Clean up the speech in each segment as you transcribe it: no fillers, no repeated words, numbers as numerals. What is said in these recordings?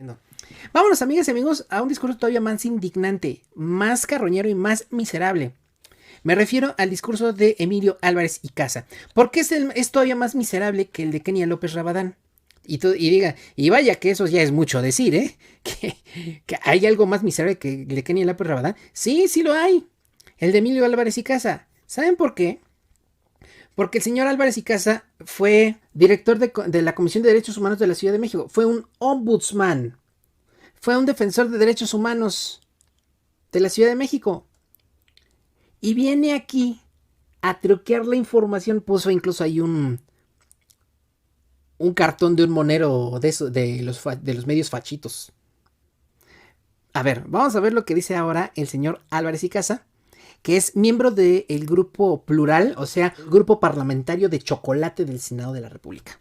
No. Vámonos, amigas y amigos, a un discurso todavía más indignante, más carroñero y más miserable. Me refiero al discurso de Emilio Álvarez y Casa. ¿Por qué es todavía más miserable que el de Kenia López Rabadán? Y vaya que eso ya es mucho decir, ¿eh? Que hay algo más miserable que el de Kenia López Rabadán. Sí, sí lo hay. El de Emilio Álvarez y Casa. ¿Saben por qué? Porque el señor Álvarez y Casa fue director de la Comisión de Derechos Humanos de la Ciudad de México. Fue un ombudsman. Fue un defensor de derechos humanos de la Ciudad de México. Y viene aquí a truquear la información. Puso incluso ahí un cartón de un monero de los medios fachitos. A ver, vamos a ver lo que dice ahora el señor Álvarez y Casa, que es miembro del Grupo Plural, o sea, Grupo Parlamentario de Chocolate del Senado de la República.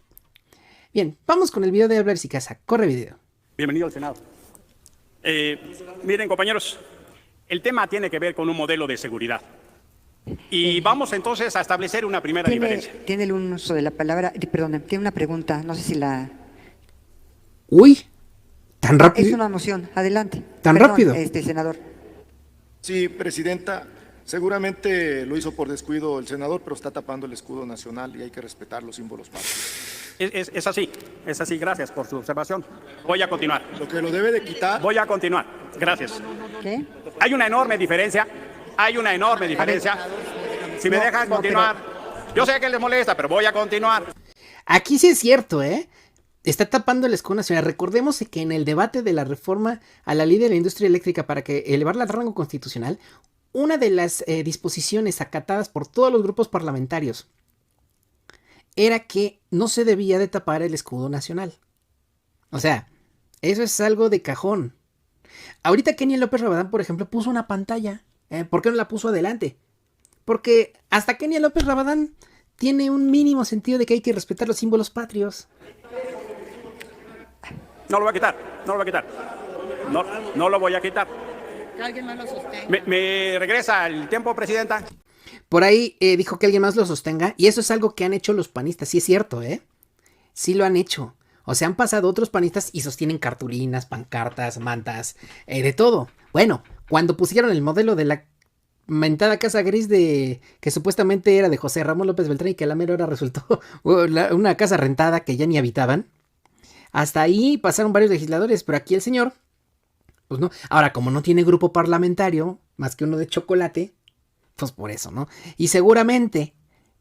Bien, vamos con el video de Álvarez y Casa. Corre video. Bienvenido al Senado. Miren, compañeros, el tema tiene que ver con un modelo de seguridad. Y vamos entonces a establecer una primera diferencia. Tiene el uso de la palabra, perdón, tiene una pregunta, no sé si la... Uy, tan rápido. Es una moción, adelante. Tan rápido. Senador. Sí, presidenta, seguramente lo hizo por descuido el senador, pero está tapando el escudo nacional y hay que respetar los símbolos patrios. Es así, gracias por su observación. Voy a continuar. Lo que lo debe de quitar... Voy a continuar, gracias. ¿Qué? Hay una enorme diferencia. Si me dejan continuar. Yo sé que les molesta, pero voy a continuar. Aquí sí es cierto, ¿eh? Está tapando el escudo nacional. Recordemos que en el debate de la reforma a la ley de la industria eléctrica para que elevarla al rango constitucional, una de las disposiciones acatadas por todos los grupos parlamentarios era que no se debía de tapar el escudo nacional. O sea, eso es algo de cajón. Ahorita Kenia López Rabadán, por ejemplo, puso una pantalla. ¿Por qué no la puso adelante? Porque hasta Kenia López Rabadán tiene un mínimo sentido de que hay que respetar los símbolos patrios. No lo voy a quitar. No lo voy a quitar. Que alguien más lo sostenga. ¿Me regresa el tiempo, presidenta? Por ahí dijo que alguien más lo sostenga. Y eso es algo que han hecho los panistas. Sí es cierto, ¿eh? Sí lo han hecho. O sea, han pasado otros panistas y sostienen cartulinas, pancartas, mantas, de todo. Bueno, cuando pusieron el modelo de la mentada casa gris que supuestamente era de José Ramón López Beltrán y que a la mera hora resultó una casa rentada que ya ni habitaban. Hasta ahí pasaron varios legisladores, pero aquí el señor, pues no. Ahora, como no tiene grupo parlamentario, más que uno de chocolate, pues por eso, ¿no? Y seguramente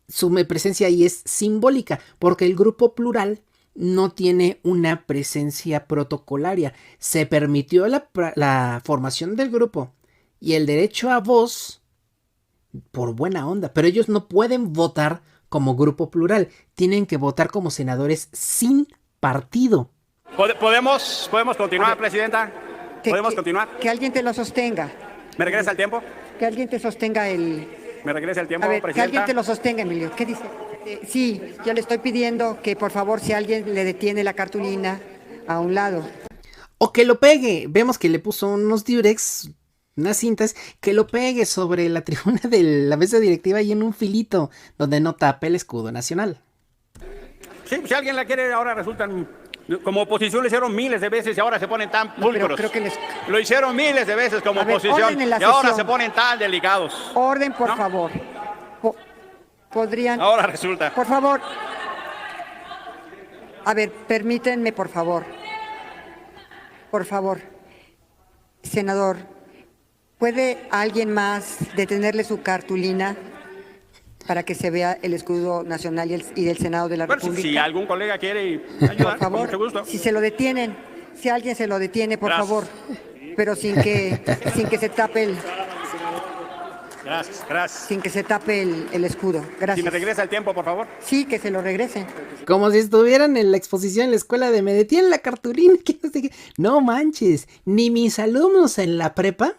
su presencia ahí es simbólica, porque el Grupo Plural no tiene una presencia protocolaria. Se permitió la formación del grupo y el derecho a voz por buena onda, pero ellos no pueden votar como Grupo Plural. Tienen que votar como senadores sin partido. ¿Podemos continuar, presidenta? ¿Podemos continuar? Que alguien te lo sostenga. ¿Me regresa el tiempo? Que alguien te sostenga el... ¿Me regresa el tiempo, A ver, presidenta? que alguien te lo sostenga, Emilio. ¿Qué dice? Sí, yo le estoy pidiendo que por favor, si alguien le detiene la cartulina a un lado. O que lo pegue. Vemos que le puso unos diurex, unas cintas, que lo pegue sobre la tribuna de la mesa directiva y en un filito donde no tape el escudo nacional. Sí, si alguien la quiere, ahora resultan... Como oposición lo hicieron miles de veces y ahora se ponen tan pulcros. Creo que Lo hicieron miles de veces como oposición orden en la y ahora sesión. se ponen tan delicados. Orden, por ¿No? favor. ¿Podrían...? Ahora resulta. Por favor. A ver, permítanme, por favor. Por favor. Senador, ¿puede alguien más detenerle su cartulina para que se vea el escudo nacional y del Senado de la Bueno, República? si algún colega quiere ayudar, Por con favor, mucho gusto. si se lo detienen, si alguien se lo detiene, por Gracias. favor, pero sin que se tape Gracias. sin que se tape el escudo. Gracias. Si me regresa el tiempo, por favor. Sí, que se lo regresen. Como si estuvieran en la exposición en la escuela de me detienen la cartulina. Que no sé qué. No manches, ni mis alumnos en la prepa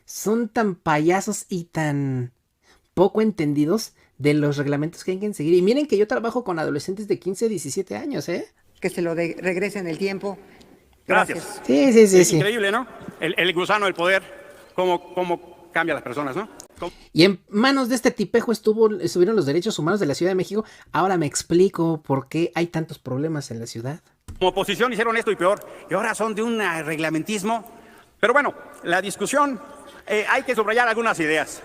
son tan payasos y tan poco entendidos de los reglamentos que hay que seguir. Y miren que yo trabajo con adolescentes de 15, 17 años, ¿eh? Que se lo regresen el tiempo. Gracias. Sí. Es increíble, ¿no? El gusano del poder, cómo cambia a las personas, ¿no? Y en manos de este tipejo estuvieron los derechos humanos de la Ciudad de México. Ahora me explico por qué hay tantos problemas en la ciudad. Como oposición hicieron esto y peor, y ahora son de un reglamentismo. Pero bueno, la discusión, hay que subrayar algunas ideas.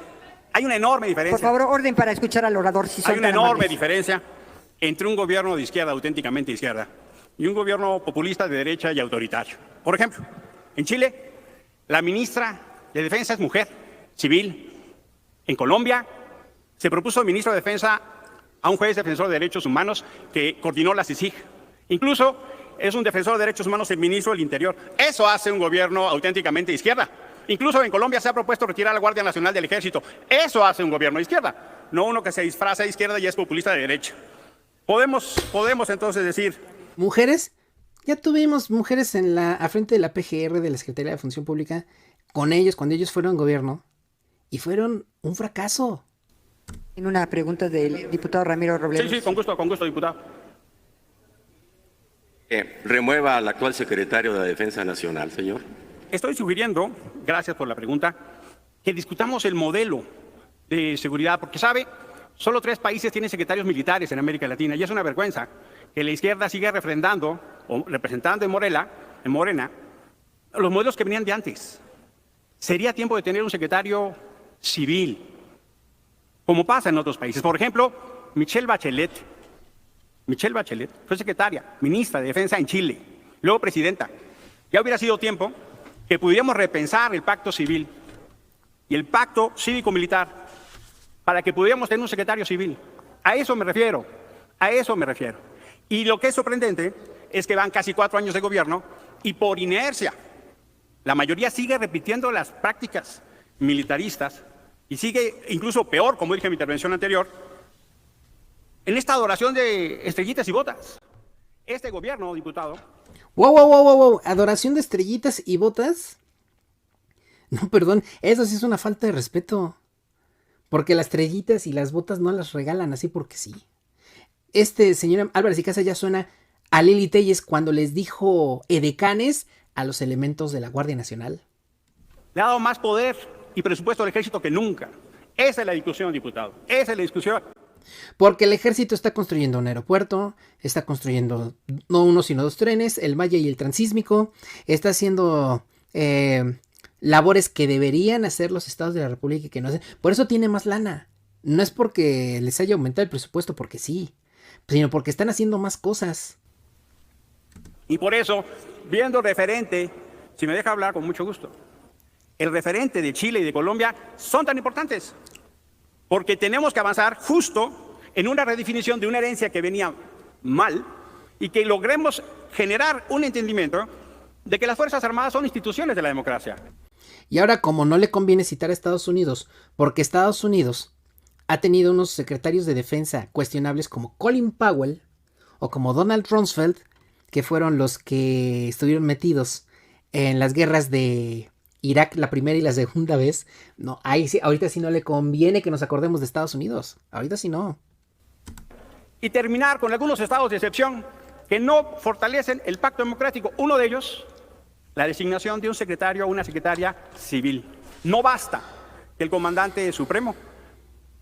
Hay una enorme diferencia. Por favor, orden para escuchar al orador. Si son Hay una tan enorme amables. diferencia entre un gobierno de izquierda, auténticamente de izquierda, y un gobierno populista de derecha y autoritario. Por ejemplo, en Chile, la ministra de Defensa es mujer, civil. En Colombia, se propuso ministro de Defensa a un juez defensor de derechos humanos que coordinó la CICIG. Incluso es un defensor de derechos humanos el ministro del Interior. Eso hace un gobierno auténticamente de izquierda. Incluso en Colombia se ha propuesto retirar a la Guardia Nacional del Ejército. Eso hace un gobierno de izquierda, no uno que se disfraza de izquierda y es populista de derecha. Podemos entonces decir... ¿Mujeres? Ya tuvimos mujeres a frente de la PGR, de la Secretaría de Función Pública, con ellos, cuando ellos fueron gobierno, y fueron un fracaso. En una pregunta del diputado Ramiro Robledo. Sí, con gusto, diputado. Remueva al actual secretario de la Defensa Nacional, señor. Estoy sugiriendo, gracias por la pregunta, que discutamos el modelo de seguridad, porque sabe, solo 3 países tienen secretarios militares en América Latina, y es una vergüenza que la izquierda siga refrendando o representando en Morena, los modelos que venían de antes. Sería tiempo de tener un secretario civil, como pasa en otros países. Por ejemplo, Michelle Bachelet fue secretaria, ministra de Defensa en Chile, luego presidenta. Ya hubiera sido tiempo que pudiéramos repensar el pacto civil y el pacto cívico-militar para que pudiéramos tener un secretario civil. A eso me refiero. Y lo que es sorprendente es que van casi 4 años de gobierno y por inercia la mayoría sigue repitiendo las prácticas militaristas y sigue incluso peor, como dije en mi intervención anterior, en esta adoración de estrellitas y botas. Este gobierno, diputado... Wow. ¿Adoración de estrellitas y botas? No, perdón, eso sí es una falta de respeto. Porque las estrellitas y las botas no las regalan así porque sí. Señor Álvarez y Casa ya suena a Lili Telles cuando les dijo edecanes a los elementos de la Guardia Nacional. Le ha dado más poder y presupuesto al ejército que nunca. Esa es la discusión, diputado. Esa es la discusión. Porque el ejército está construyendo un aeropuerto, está construyendo no 1 sino 2 trenes, el Maya y el Transísmico, está haciendo labores que deberían hacer los estados de la República y que no hacen. Por eso tiene más lana. No es porque les haya aumentado el presupuesto porque sí, sino porque están haciendo más cosas. Y por eso, viendo el referente, si me deja hablar con mucho gusto, el referente de Chile y de Colombia son tan importantes. Porque tenemos que avanzar justo en una redefinición de una herencia que venía mal y que logremos generar un entendimiento de que las Fuerzas Armadas son instituciones de la democracia. Y ahora, como no le conviene citar a Estados Unidos, porque Estados Unidos ha tenido unos secretarios de defensa cuestionables como Colin Powell o como Donald Rumsfeld, que fueron los que estuvieron metidos en las guerras de Irak la primera y la segunda vez. No, ahorita sí no le conviene que nos acordemos de Estados Unidos. Ahorita sí no. Y terminar con algunos estados de excepción que no fortalecen el pacto democrático. Uno de ellos, la designación de un secretario o una secretaria civil. No basta que el comandante supremo,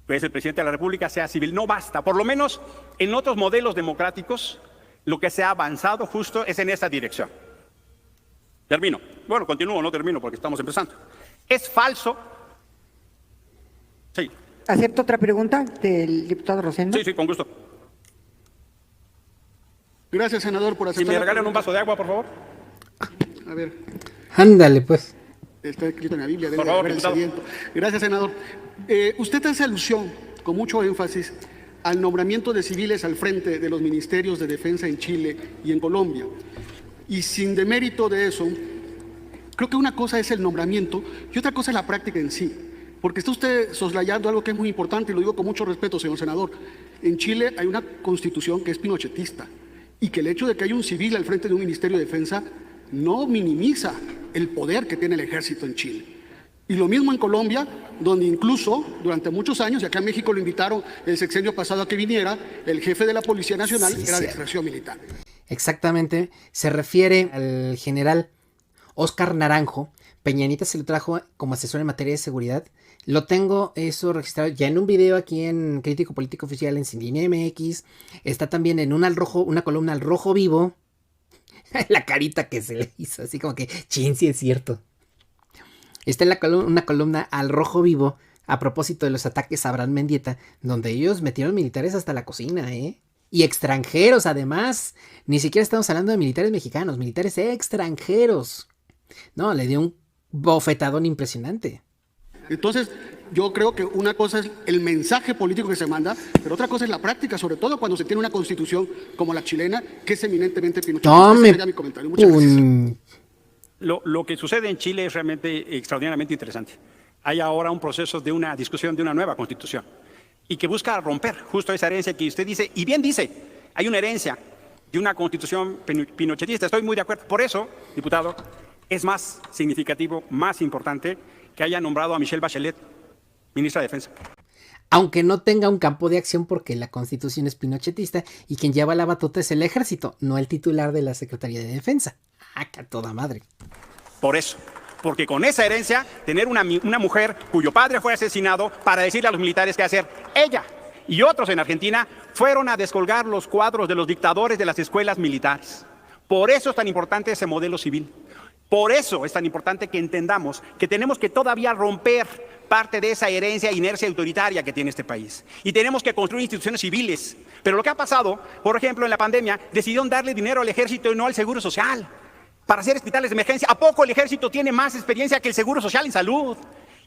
que es el presidente de la República, sea civil. No basta. Por lo menos en otros modelos democráticos, lo que se ha avanzado justo es en esa dirección. Termino. Bueno, continúo, no termino porque estamos empezando. Es falso. Sí. ¿Acepto otra pregunta del diputado Rosendo? Sí, con gusto. Gracias, senador, por aceptar. Si me regalan un vaso de agua, por favor. A ver, Ándale, pues. está escrito en la Biblia, debe Por favor, haber el diputado. sediento. Gracias, senador. Usted hace alusión, con mucho énfasis, al nombramiento de civiles al frente de los ministerios de defensa en Chile y en Colombia. Y sin demérito de eso, creo que una cosa es el nombramiento y otra cosa es la práctica en sí. Porque está usted soslayando algo que es muy importante, y lo digo con mucho respeto, señor senador. En Chile hay una constitución que es pinochetista, y que el hecho de que haya un civil al frente de un ministerio de defensa no minimiza el poder que tiene el ejército en Chile. Y lo mismo en Colombia, donde incluso durante muchos años, y acá en México lo invitaron el sexenio pasado a que viniera, el jefe de la Policía Nacional era de extracción militar. Exactamente, se refiere al general Óscar Naranjo. Peña Nieto se lo trajo como asesor en materia de seguridad. Lo tengo eso registrado ya en un video aquí en Crítico Político Oficial en Sin Línea MX. Está también en una columna al Rojo Vivo. La carita que se le hizo, así como que, chin, sí es cierto. Está en una columna Al Rojo Vivo a propósito de los ataques a Abraham Mendieta, donde ellos metieron militares hasta la cocina, ¿eh? Y extranjeros, además. Ni siquiera estamos hablando de militares mexicanos, militares extranjeros. No, le dio un bofetadón impresionante. Entonces, yo creo que una cosa es el mensaje político que se manda, pero otra cosa es la práctica, sobre todo cuando se tiene una constitución como la chilena, que es eminentemente pinochetista. Ese sería mi comentario. Muchas gracias. Lo que sucede en Chile es realmente extraordinariamente interesante. Hay ahora un proceso de una discusión de una nueva constitución y que busca romper justo esa herencia que usted dice, y bien dice, hay una herencia de una constitución pinochetista. Estoy muy de acuerdo. Por eso, diputado, es más significativo, más importante que haya nombrado a Michelle Bachelet ministra de Defensa. Aunque no tenga un campo de acción porque la constitución es pinochetista y quien lleva la batuta es el ejército, no el titular de la Secretaría de Defensa. ¡Ah, que a toda madre! Por eso, porque con esa herencia, tener una mujer cuyo padre fue asesinado para decirle a los militares qué hacer, ella y otros en Argentina fueron a descolgar los cuadros de los dictadores de las escuelas militares. Por eso es tan importante ese modelo civil. Por eso es tan importante que entendamos que tenemos que todavía romper parte de esa herencia e inercia autoritaria que tiene este país. Y tenemos que construir instituciones civiles. Pero lo que ha pasado, por ejemplo, en la pandemia, decidieron darle dinero al ejército y no al Seguro Social para hacer hospitales de emergencia. ¿A poco el ejército tiene más experiencia que el Seguro Social en salud?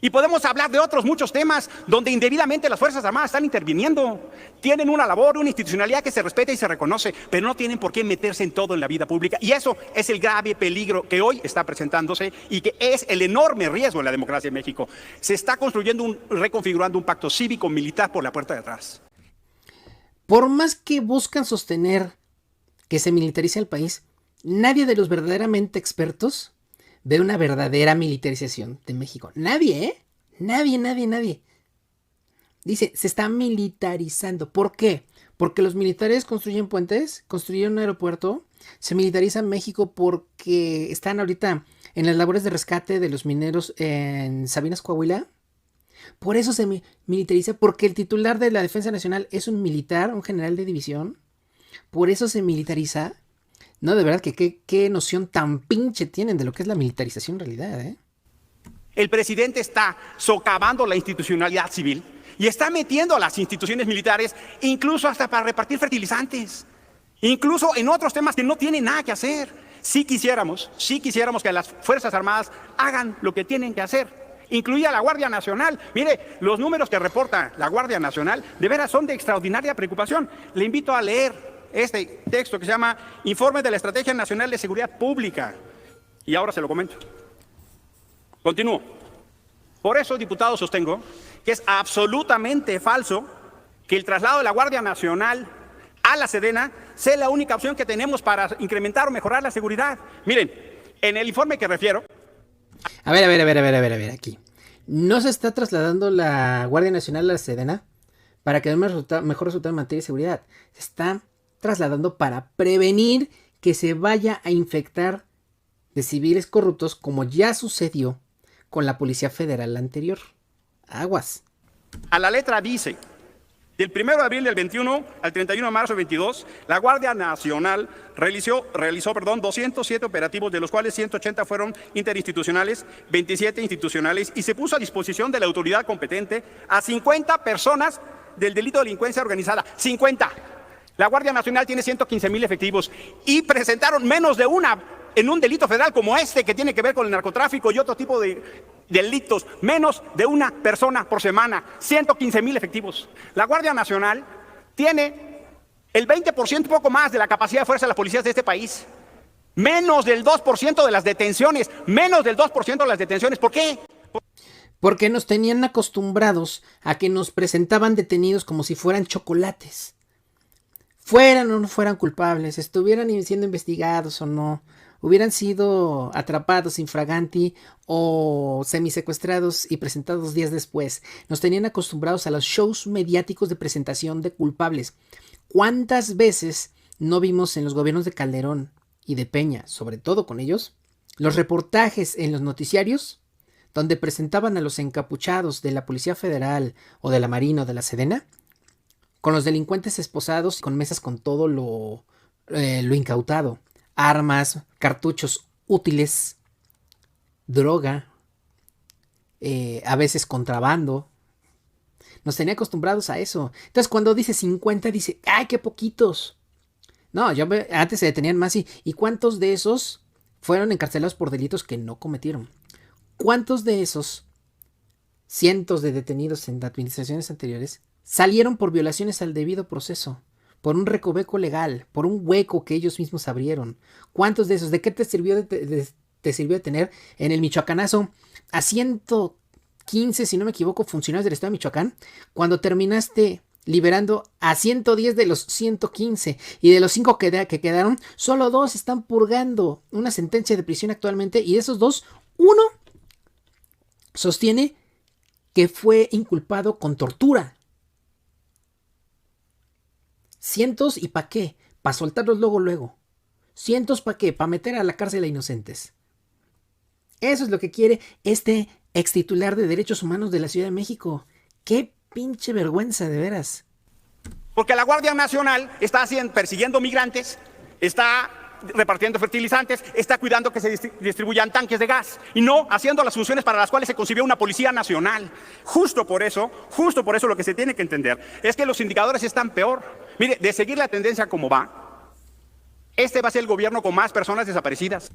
Y podemos hablar de otros muchos temas donde indebidamente las Fuerzas Armadas están interviniendo. Tienen una labor, una institucionalidad que se respeta y se reconoce, pero no tienen por qué meterse en todo en la vida pública. Y eso es el grave peligro que hoy está presentándose y que es el enorme riesgo en la democracia en México. Se está construyendo, reconfigurando un pacto cívico-militar por la puerta de atrás. Por más que buscan sostener que se militarice el país, nadie de los verdaderamente expertos ve una verdadera militarización de México. Nadie, ¿eh? Nadie. Dice, se está militarizando. ¿Por qué? Porque los militares construyen puentes, construyen un aeropuerto, se militariza México porque están ahorita en las labores de rescate de los mineros en Sabinas, Coahuila. Por eso se militariza, porque el titular de la Defensa Nacional es un militar, un general de división. Por eso se militariza. No, de verdad que qué noción tan pinche tienen de lo que es la militarización en realidad, ¿eh? El presidente está socavando la institucionalidad civil y está metiendo a las instituciones militares incluso hasta para repartir fertilizantes, incluso en otros temas que no tienen nada que hacer. Sí quisiéramos que las Fuerzas Armadas hagan lo que tienen que hacer, incluida la Guardia Nacional. Mire, los números que reporta la Guardia Nacional de veras son de extraordinaria preocupación. Le invito a leer este texto que se llama Informe de la Estrategia Nacional de Seguridad Pública. Y ahora se lo comento. Continúo. Por eso, diputado, sostengo que es absolutamente falso que el traslado de la Guardia Nacional a la Sedena sea la única opción que tenemos para incrementar o mejorar la seguridad. Miren, en el informe que refiero... A ver, aquí. ¿No se está trasladando la Guardia Nacional a la Sedena para que dé un mejor resultado en materia de seguridad? Se está trasladando para prevenir que se vaya a infectar de civiles corruptos como ya sucedió con la Policía Federal anterior. Aguas. A la letra dice, del 1 de abril del 21 al 31 de marzo del 22, la Guardia Nacional realizó 207 operativos, de los cuales 180 fueron interinstitucionales, 27 institucionales, y se puso a disposición de la autoridad competente a 50 personas del delito de delincuencia organizada. 50. La Guardia Nacional tiene 115,000 efectivos y presentaron menos de una en un delito federal como este que tiene que ver con el narcotráfico y otro tipo de delitos. Menos de una persona por semana, 115,000 efectivos. La Guardia Nacional tiene el 20%, poco más, de la capacidad de fuerza de las policías de este país. Menos del 2% de las detenciones. Menos del 2% de las detenciones. ¿Por qué? Porque nos tenían acostumbrados a que nos presentaban detenidos como si fueran chocolates. Fueran o no fueran culpables, estuvieran siendo investigados o no, hubieran sido atrapados infraganti o semisecuestrados y presentados días después. Nos tenían acostumbrados a los shows mediáticos de presentación de culpables. ¿Cuántas veces no vimos en los gobiernos de Calderón y de Peña, sobre todo con ellos, los reportajes en los noticiarios donde presentaban a los encapuchados de la Policía Federal o de la Marina o de la Sedena con los delincuentes esposados, con mesas con todo lo incautado? armas, cartuchos útiles, droga, a veces contrabando. Nos tenía acostumbrados a eso. Entonces cuando dice 50, dice, ¡ay, qué poquitos! No, antes se detenían más y ¿cuántos de esos fueron encarcelados por delitos que no cometieron? ¿Cuántos de esos cientos de detenidos en administraciones anteriores salieron por violaciones al debido proceso? Por un recoveco legal, por un hueco que ellos mismos abrieron. ¿Cuántos de esos? ¿De qué te sirvió te sirvió de tener en el Michoacanazo a 115, si no me equivoco, funcionarios del estado de Michoacán, cuando terminaste liberando a 110 de los 115 y de los 5 que quedaron, solo 2 están purgando una sentencia de prisión actualmente y de esos 2, uno sostiene que fue inculpado con tortura. Cientos y ¿para qué? Para soltarlos luego. Cientos ¿para qué? Para meter a la cárcel a inocentes. Eso es lo que quiere este ex titular de Derechos Humanos de la Ciudad de México. ¡Qué pinche vergüenza, de veras! Porque la Guardia Nacional está persiguiendo migrantes, está repartiendo fertilizantes, está cuidando que se distribuyan tanques de gas y no haciendo las funciones para las cuales se concibió una Policía Nacional. Justo por eso lo que se tiene que entender es que los indicadores están peor. Mire, de seguir la tendencia como va, este va a ser el gobierno con más personas desaparecidas.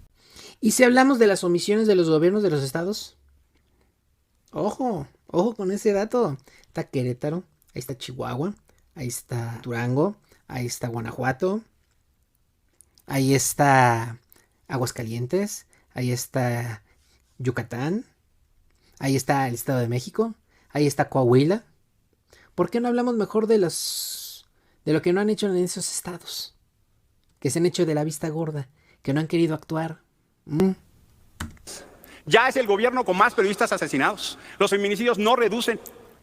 ¿Y si hablamos de las omisiones de los gobiernos de los estados? Ojo con ese dato. Está Querétaro, ahí está Chihuahua, ahí está Durango, ahí está Guanajuato, ahí está Aguascalientes, ahí está Yucatán, ahí está el Estado de México, ahí está Coahuila. ¿Por qué no hablamos mejor de lo que no han hecho en esos estados? Que se han hecho de la vista gorda, que no han querido actuar. Ya es el gobierno con más periodistas asesinados. Los feminicidios no reducen.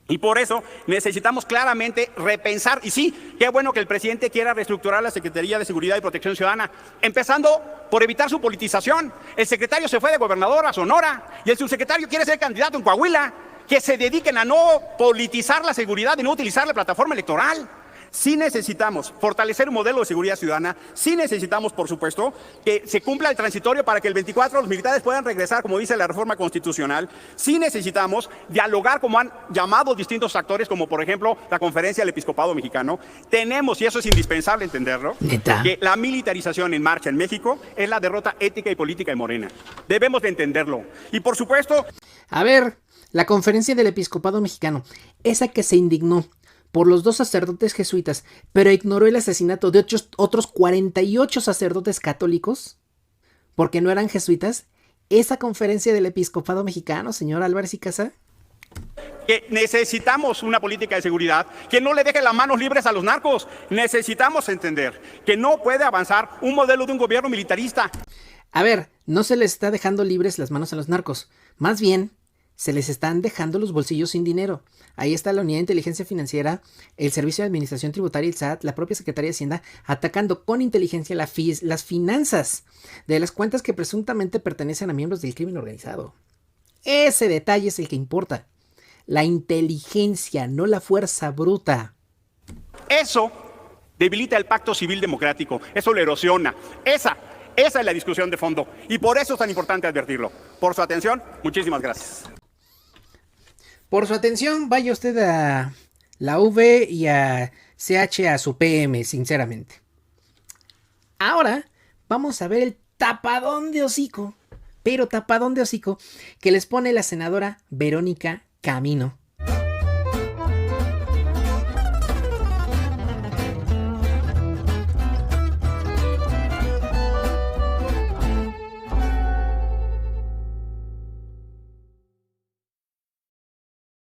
Y por eso necesitamos claramente repensar, y sí, qué bueno que el presidente quiera reestructurar la Secretaría de Seguridad y Protección Ciudadana, empezando por evitar su politización. El secretario se fue de gobernador a Sonora y el subsecretario quiere ser candidato en Coahuila. Que se dediquen a no politizar la seguridad y no utilizar la plataforma electoral. Sí necesitamos fortalecer un modelo de seguridad ciudadana, sí necesitamos, por supuesto, que se cumpla el transitorio para que el 24 los militares puedan regresar, como dice la reforma constitucional, sí necesitamos dialogar como han llamado distintos actores, como por ejemplo la Conferencia del Episcopado Mexicano. Tenemos, y eso es indispensable entenderlo, ¿Neta? Que la militarización en marcha en México es la derrota ética y política de Morena. Debemos de entenderlo. Y por supuesto... A ver, la Conferencia del Episcopado Mexicano, esa que se indignó por los 2 sacerdotes jesuitas, pero ignoró el asesinato de otros 48 sacerdotes católicos, porque no eran jesuitas. Esa Conferencia del Episcopado Mexicano, señor Álvarez y Casa. Que necesitamos una política de seguridad que no le deje las manos libres a los narcos. Necesitamos entender que no puede avanzar un modelo de un gobierno militarista. A ver, no se les está dejando libres las manos a los narcos. Más bien, se les están dejando los bolsillos sin dinero. Ahí está la Unidad de Inteligencia Financiera, el Servicio de Administración Tributaria, el SAT, la propia Secretaría de Hacienda, atacando con inteligencia las finanzas de las cuentas que presuntamente pertenecen a miembros del crimen organizado. Ese detalle es el que importa. La inteligencia, no la fuerza bruta. Eso debilita el pacto civil democrático, eso lo erosiona. Esa es la discusión de fondo y por eso es tan importante advertirlo. Por su atención, muchísimas gracias. Por su atención, vaya usted a la V y a CH a su PM, sinceramente. Ahora vamos a ver el tapadón de hocico, pero tapadón de hocico, que les pone la senadora Verónica Camino